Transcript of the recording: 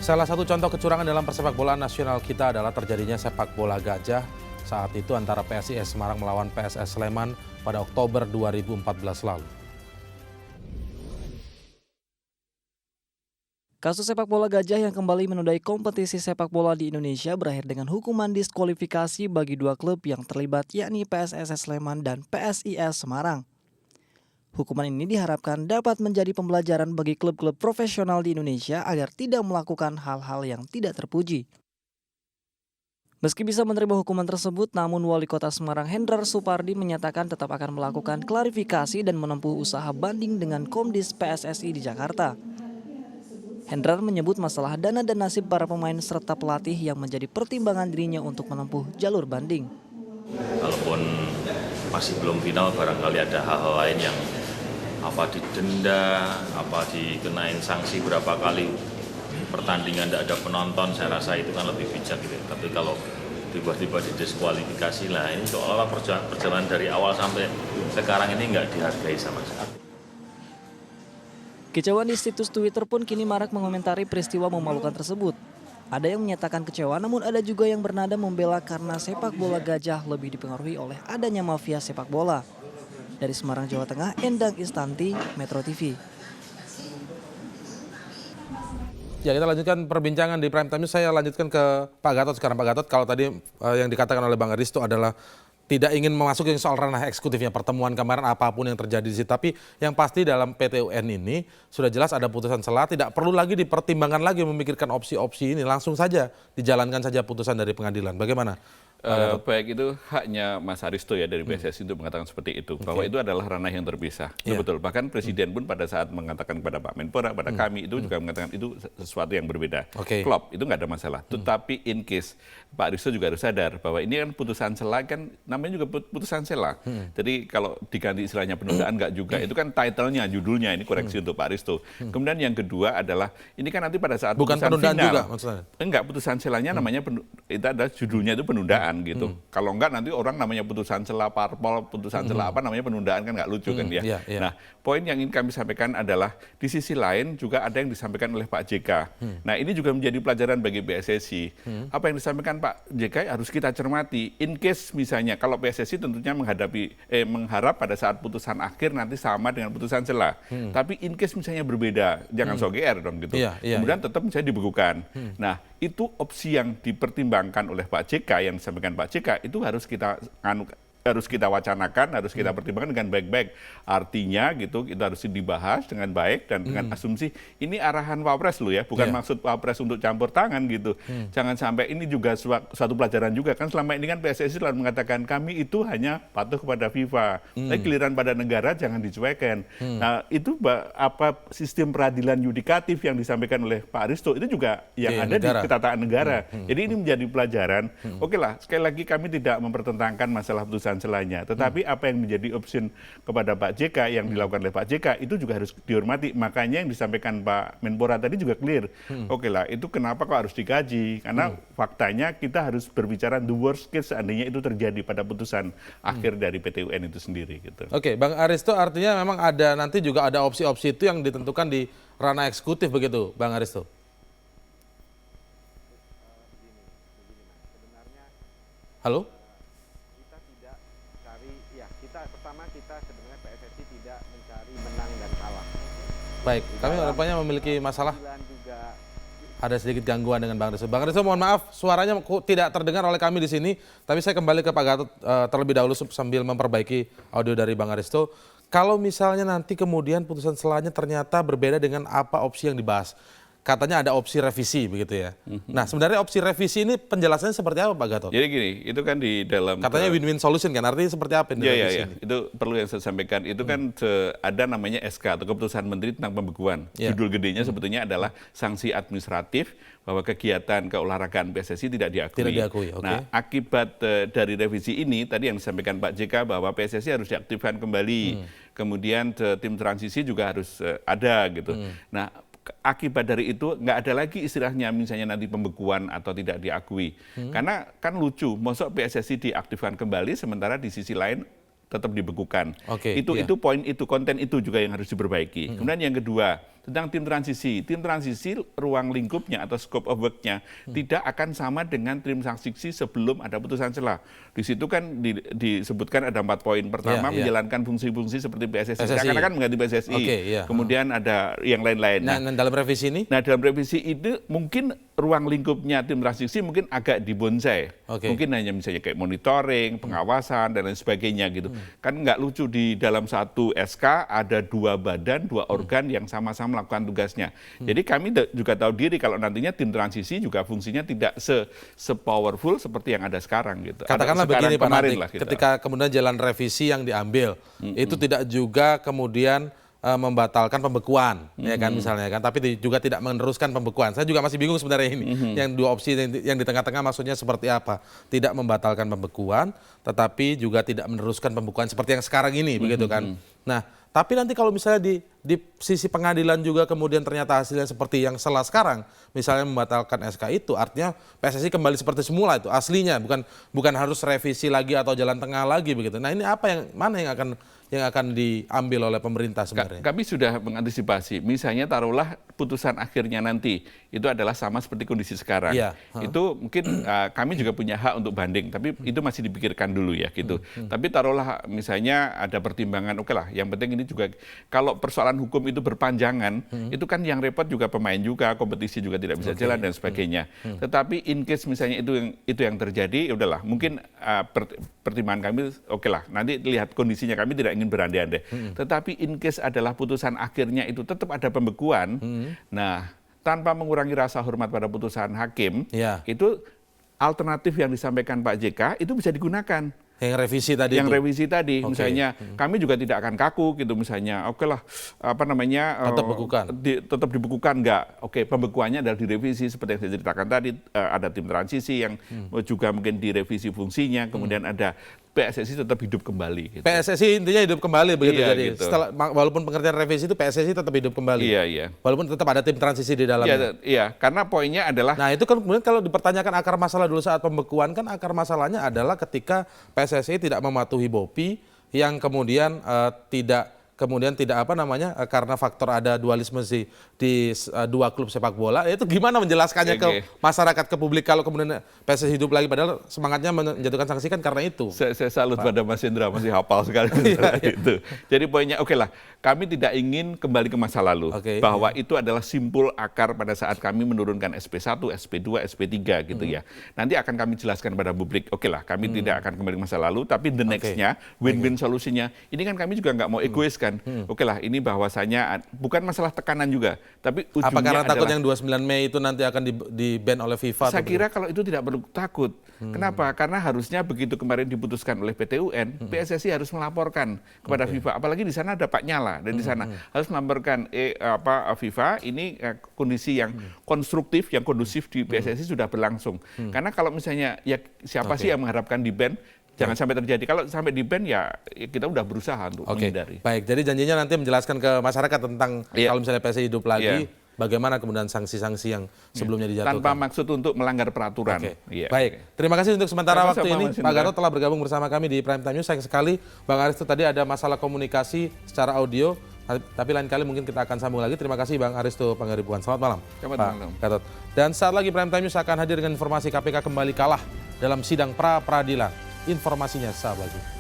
Salah satu contoh kecurangan dalam persepak bolaan nasional kita adalah terjadinya sepak bola gajah saat itu antara PSIS Semarang melawan PSS Sleman pada Oktober 2014 lalu. Kasus sepak bola gajah yang kembali menodai kompetisi sepak bola di Indonesia berakhir dengan hukuman diskualifikasi bagi dua klub yang terlibat, yakni PSSS Sleman dan PSIS Semarang. Hukuman ini diharapkan dapat menjadi pembelajaran bagi klub-klub profesional di Indonesia agar tidak melakukan hal-hal yang tidak terpuji. Meski bisa menerima hukuman tersebut, namun Wali Kota Semarang Hendrar Supardi menyatakan tetap akan melakukan klarifikasi dan menempuh usaha banding dengan Komdis PSSI di Jakarta. Hendrar menyebut masalah dana dan nasib para pemain serta pelatih yang menjadi pertimbangan dirinya untuk menempuh jalur banding. Kalaupun masih belum final, barangkali ada hal-hal lain yang didenda, dikenain sanksi berapa kali pertandingan tidak ada penonton, saya rasa itu kan lebih bijak gitu. Tapi kalau tiba-tiba didiskualifikasi lah, ini seolah-olah perjalanan dari awal sampai sekarang ini nggak dihargai sama sekali. Kecewaan di situs Twitter pun kini marak mengomentari peristiwa memalukan tersebut. Ada yang menyatakan kecewa, namun ada juga yang bernada membela karena sepak bola gajah lebih dipengaruhi oleh adanya mafia sepak bola. Dari Semarang, Jawa Tengah, Endang Istanti, Metro TV. Ya, kita lanjutkan perbincangan di Prime Time. Saya lanjutkan ke Pak Gatot sekarang. Pak Gatot, kalau tadi yang dikatakan oleh Bang Aristo adalah tidak ingin memasuki soal ranah eksekutifnya, pertemuan kemarin apapun yang terjadi di situ. Tapi yang pasti dalam PT UN ini sudah jelas ada putusan sela, tidak perlu lagi dipertimbangkan lagi memikirkan opsi-opsi ini, langsung saja dijalankan saja putusan dari pengadilan. Bagaimana? Baik, itu haknya Mas Aristo ya dari PSSI untuk mengatakan seperti itu, bahwa itu adalah ranah yang terpisah. Itu betul. Bahkan Presiden pun pada saat mengatakan kepada Pak Menpora, pada kami itu juga mengatakan itu sesuatu yang berbeda. Klop, itu nggak ada masalah. Tetapi in case Pak Aristo juga harus sadar bahwa ini kan putusan sela, kan namanya juga putusan sela. Jadi kalau diganti istilahnya penundaan nggak juga, itu kan title-nya, judulnya, ini koreksi untuk Pak Aristo. Kemudian yang kedua adalah ini kan nanti pada saat bukan putusan penundaan final, juga maksudnya? Enggak, putusan selanya namanya itu adalah judulnya itu penundaan gitu. Kalau enggak nanti orang namanya putusan sela parpol, putusan sela apa namanya penundaan, kan nggak lucu kan ya. Nah, poin yang ingin kami sampaikan adalah di sisi lain juga ada yang disampaikan oleh Pak JK. Nah, ini juga menjadi pelajaran bagi PSSI. Apa yang disampaikan Pak JK harus kita cermati. In case misalnya kalau PSSI tentunya mengharap pada saat putusan akhir nanti sama dengan putusan sela. Tapi in case misalnya berbeda, jangan so GR dong gitu. Kemudian tetap misalnya dibekukan. Nah, itu opsi yang dipertimbangkan oleh Pak JK, yang disampaikan Pak JK itu harus kita wacanakan, harus kita pertimbangkan dengan baik-baik. Artinya gitu, kita harus dibahas dengan baik dan dengan asumsi ini arahan Wapres loh ya, bukan maksud Wapres untuk campur tangan gitu. Jangan sampai ini juga suatu pelajaran juga, kan selama ini kan PSSI selalu mengatakan kami itu hanya patuh kepada FIFA. Tapi giliran pada negara jangan dicuekin. Nah, itu sistem peradilan yudikatif yang disampaikan oleh Pak Aristo itu juga yang ada di ketatanegaraan negara. Jadi ini menjadi pelajaran. Oke lah, sekali lagi kami tidak mempertentangkan masalah putusan selanya, tetapi apa yang menjadi opsi kepada Pak JK yang dilakukan oleh Pak JK itu juga harus dihormati. Makanya yang disampaikan Pak Menpora tadi juga clear. Oke lah, itu kenapa kok harus dikaji? Karena faktanya kita harus berbicara the worst case seandainya itu terjadi pada putusan akhir dari PT UN itu sendiri gitu. Oke, Bang Aristo, artinya memang ada nanti juga ada opsi-opsi itu yang ditentukan di ranah eksekutif begitu, Bang Aristo? Halo? Kita sebenarnya PSSI tidak mencari menang dan kalah. Baik, kami rupanya memiliki masalah. Ada sedikit gangguan dengan Bang Aristo. Bang Aristo, mohon maaf, suaranya tidak terdengar oleh kami di sini. Tapi saya kembali ke Pak Gatot terlebih dahulu sambil memperbaiki audio dari Bang Aristo. Kalau misalnya nanti kemudian putusan selanya ternyata berbeda dengan apa opsi yang dibahas. Katanya ada opsi revisi begitu ya. Nah, sebenarnya opsi revisi ini penjelasannya seperti apa, Pak Gatot? Jadi gini, itu kan di dalam katanya win-win solution kan, artinya seperti apa ini? Iya. Itu perlu yang saya sampaikan. Itu kan ada namanya SK atau keputusan Menteri tentang pembekuan. Judul gedenya sebetulnya adalah sanksi administratif bahwa kegiatan keolahragaan PSSI tidak diakui. Nah, akibat dari revisi ini tadi yang disampaikan Pak JK bahwa PSSI harus diaktifkan kembali. Kemudian tim transisi juga harus ada gitu. Nah, akibat dari itu nggak ada lagi istilahnya misalnya nanti pembekuan atau tidak diakui. Karena kan lucu, mosok PSSI diaktifkan kembali sementara di sisi lain tetap dibekukan. Itu poin itu, konten itu juga yang harus diperbaiki. Kemudian yang kedua, tentang tim transisi. Tim transisi ruang lingkupnya atau scope of work-nya tidak akan sama dengan tim transisi sebelum ada putusan sela. Di situ kan disebutkan ada 4 poin. Pertama, menjalankan fungsi-fungsi seperti PSSI. Seakan-akan mengganti PSSI. Kemudian ada yang lain-lain. Nah, dalam revisi ini? Nah, dalam revisi itu mungkin ruang lingkupnya tim transisi mungkin agak dibonsai. Mungkin hanya misalnya kayak monitoring, pengawasan, dan lain sebagainya gitu. Kan nggak lucu di dalam satu SK ada 2 badan, 2 organ yang sama-sama melakukan tugasnya. Jadi kami juga tahu diri kalau nantinya tim transisi juga fungsinya tidak se-powerful seperti yang ada sekarang gitu. Katakanlah begini Pak Natik, gitu. ketika kemudian jalan revisi yang diambil, itu tidak juga kemudian membatalkan pembekuan, ya kan misalnya kan, tapi juga tidak meneruskan pembekuan. Saya juga masih bingung sebenarnya ini, yang 2 opsi yang di tengah-tengah maksudnya seperti apa? Tidak membatalkan pembekuan, tetapi juga tidak meneruskan pembekuan seperti yang sekarang ini, begitu kan? Nah, tapi nanti kalau misalnya di sisi pengadilan juga kemudian ternyata hasilnya seperti yang setelah sekarang, misalnya membatalkan SK itu, artinya PSSI kembali seperti semula itu aslinya, bukan harus revisi lagi atau jalan tengah lagi begitu. Nah ini apa mana yang akan diambil oleh pemerintah sebenarnya? Kami sudah mengantisipasi, misalnya taruhlah putusan akhirnya nanti itu adalah sama seperti kondisi sekarang. Itu mungkin kami juga punya hak untuk banding, tapi itu masih dipikirkan dulu ya gitu. Tapi taruhlah misalnya ada pertimbangan, oke lah, yang penting ini juga kalau persoalan hukum itu berpanjangan, itu kan yang repot juga pemain juga, kompetisi juga tidak bisa jalan dan sebagainya. Tetapi in case misalnya itu yang terjadi, ya udahlah, mungkin pertimbangan kami, oke lah, nanti lihat kondisinya, kami tidak ingin berandai-andai. Tetapi in case adalah putusan akhirnya itu tetap ada pembekuan, nah tanpa mengurangi rasa hormat pada putusan hakim, itu alternatif yang disampaikan Pak JK itu bisa digunakan. Yang revisi tadi. Yang revisi tadi, misalnya kami juga tidak akan kaku gitu, misalnya oke lah, apa namanya, tetap bekukan. Tetap dibekukan enggak? Oke, pembekuannya adalah direvisi seperti yang saya ceritakan tadi, ada tim transisi yang juga mungkin direvisi fungsinya, kemudian ada PSSI tetap hidup kembali. Gitu. PSSI intinya hidup kembali begitu, iya, jadi gitu. setelah, walaupun pengertian revisi itu PSSI tetap hidup kembali. Iya. Walaupun tetap ada tim transisi di dalamnya. Iya, karena poinnya adalah. Nah itu kan kemudian kalau dipertanyakan akar masalah dulu saat pembekuan, kan akar masalahnya adalah ketika PSSI tidak mematuhi BOPI yang kemudian tidak karena faktor ada dualisme di 2 klub sepak bola, itu gimana menjelaskannya ke masyarakat, ke publik kalau kemudian PSSI hidup lagi, padahal semangatnya menjatuhkan sanksi kan karena itu. Saya salut pada Mas Indra, masih hafal sekali itu. Jadi poinnya, oke lah, kami tidak ingin kembali ke masa lalu, bahwa itu adalah simpul akar pada saat kami menurunkan SP1, SP2, SP3 gitu ya. Nanti akan kami jelaskan pada publik, oke lah, kami tidak akan kembali ke masa lalu, tapi the next-nya, win-win solusinya, ini kan kami juga nggak mau egois kan. Oke lah, ini bahwasanya bukan masalah tekanan juga, tapi ujungnya apa karena takut yang 29 Mei itu nanti akan di-ban oleh FIFA? Saya kira kalau itu tidak perlu takut. Kenapa? Karena harusnya begitu kemarin diputuskan oleh PT UN, PSSI harus melaporkan kepada FIFA. Apalagi di sana ada Pak Nyala, dan di sana harus melaporkan FIFA ini kondisi yang konstruktif, yang kondusif di PSSI sudah berlangsung. Karena kalau misalnya ya siapa sih yang mengharapkan di-ban? Jangan sampai terjadi. Kalau sampai di-ban ya kita udah berusaha untuk menghindari. Baik, jadi janjinya nanti menjelaskan ke masyarakat tentang kalau misalnya PSSI hidup lagi, bagaimana kemudian sanksi-sanksi yang sebelumnya dijatuhkan. Tanpa maksud untuk melanggar peraturan. Baik, terima kasih untuk sementara waktu ini. Pak Gatot telah bergabung bersama kami di Prime Time News. Sayang sekali Bang Aris itu tadi ada masalah komunikasi secara audio, tapi lain kali mungkin kita akan sambung lagi. Terima kasih Bang Aristo Pangaribuan. Selamat malam, Pak Gatot. Dan saat lagi Prime Time News akan hadir dengan informasi KPK kembali kalah dalam sidang pra-peradilan. Informasinya saat lagi.